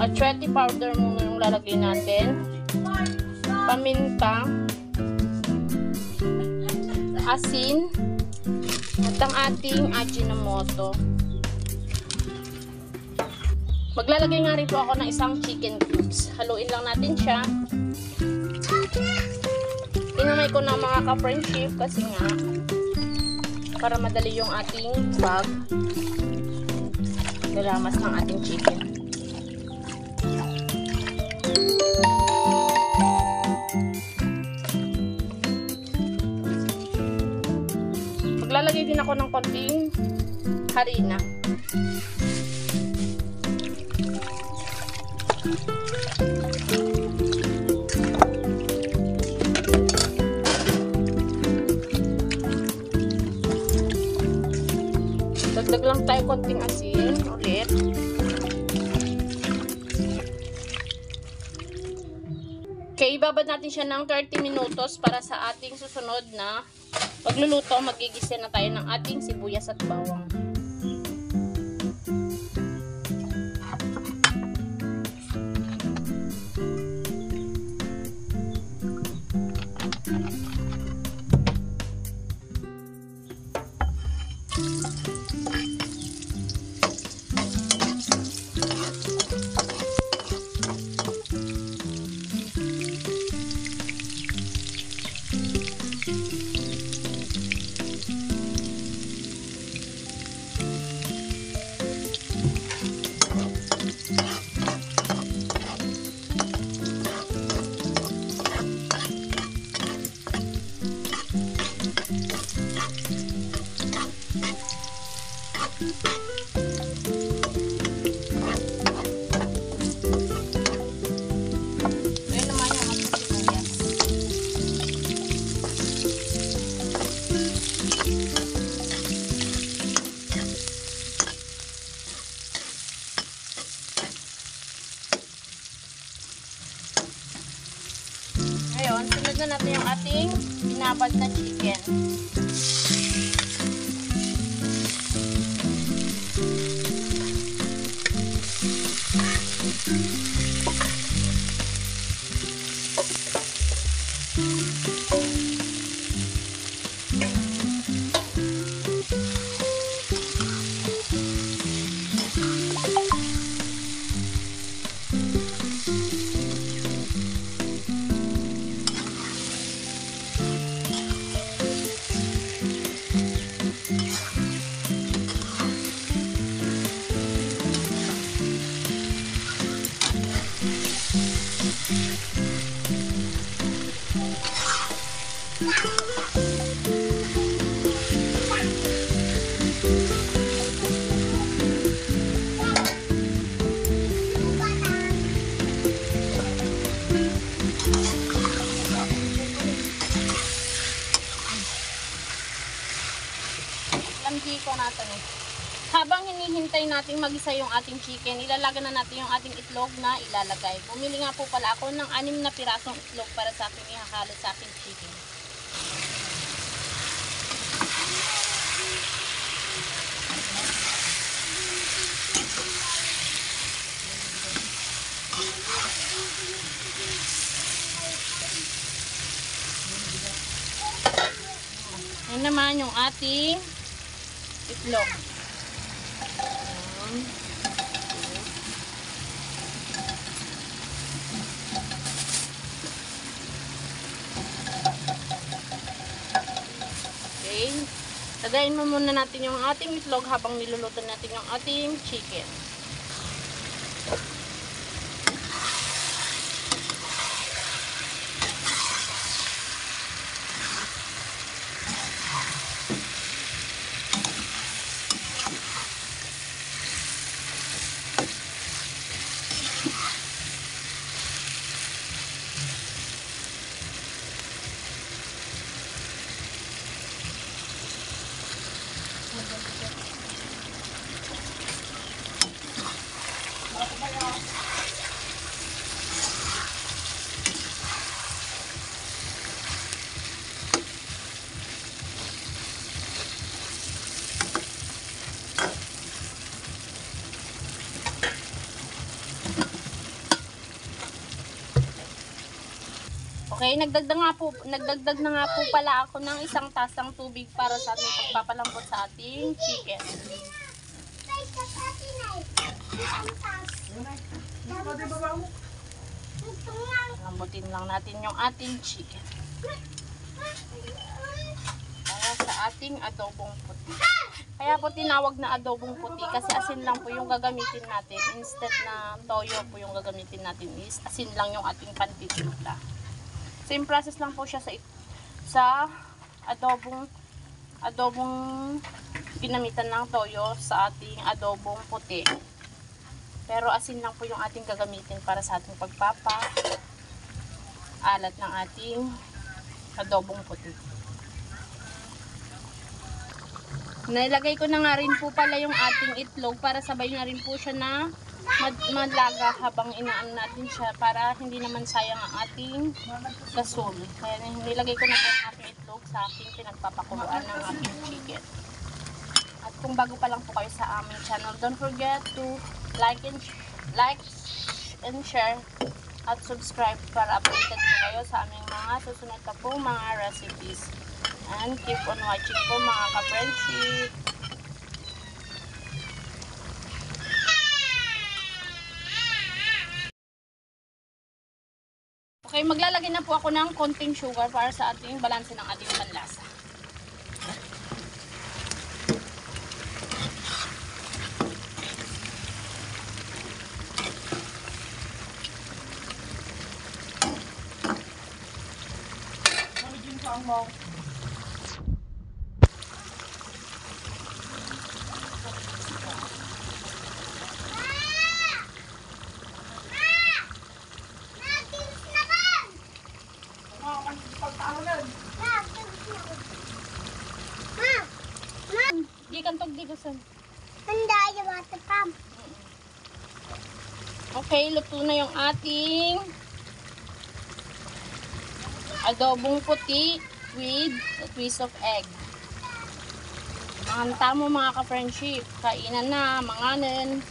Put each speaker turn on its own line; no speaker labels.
Achete powder muna yung lalagay natin. Paminta. Asin. At ang ating Ajinomoto. Maglalagay nga rin po ako ng isang chicken cubes. Haluin lang natin siya. Tinamay ko na mga ka-friendship kasi nga para madali yung ating paglalamas ng ating chicken. Maglalagay din ako ng konting harina. Dagdag lang tayo konting asin ulit. Okay, ibabad natin siya ng 30 minutos para sa ating susunod na pagluluto. Magigisa na tayo ng ating sibuyas at bawang. Ngayon, sunod na natin yung ating binabad na chicken. Habang hinihintay natin magisa yung ating chicken, ilalaga na natin yung ating itlog na ilalagay. Bumili nga po pala ako ng 6 na pirasong itlog para sa aking ihahalo sa aking chicken. Ayan naman yung ating itlog. Okay. Lagayin mo muna natin yung ating itlog habang niluluto natin yung ating chicken. Okay, nagdagdag na nga po pala ako ng isang tasang tubig para sa ating pagpapalambot sa ating chicken. Lambutin lang natin yung ating chicken. Para sa ating adobong puti. Kaya po tinawag na adobong puti kasi asin lang po yung gagamitin natin. Instead na toyo po yung gagamitin natin is asin lang yung ating pantitimpla. Same process lang po siya sa adobong ginamitan ng toyo sa ating adobong puti. Pero asin lang po yung ating gagamitin para sa ating alat ng ating adobong puti. Nailagay ko na nga rin po pala yung ating itlog para sabay na rin po siya na madlaga habang inaan natin siya para hindi naman sayang ang ating gasol. Kaya nilagay ko na po ang ating itlog sa ating pinagpapakuluan ng ating chicken. At kung bago pa lang po kayo sa aming channel, don't forget to like and share at subscribe para updated po kayo sa aming mga susunod na po mga recipes. And keep on watching po mga ka-friendship. Okay, maglalagay na po ako ng konting sugar para sa ating balanse ng ating panlasa. Di kantog di gusan. Okay, luto na yung ating adobong puti with a twist of egg. Ang tamo mga ka-friendship. Kainan na, manganin.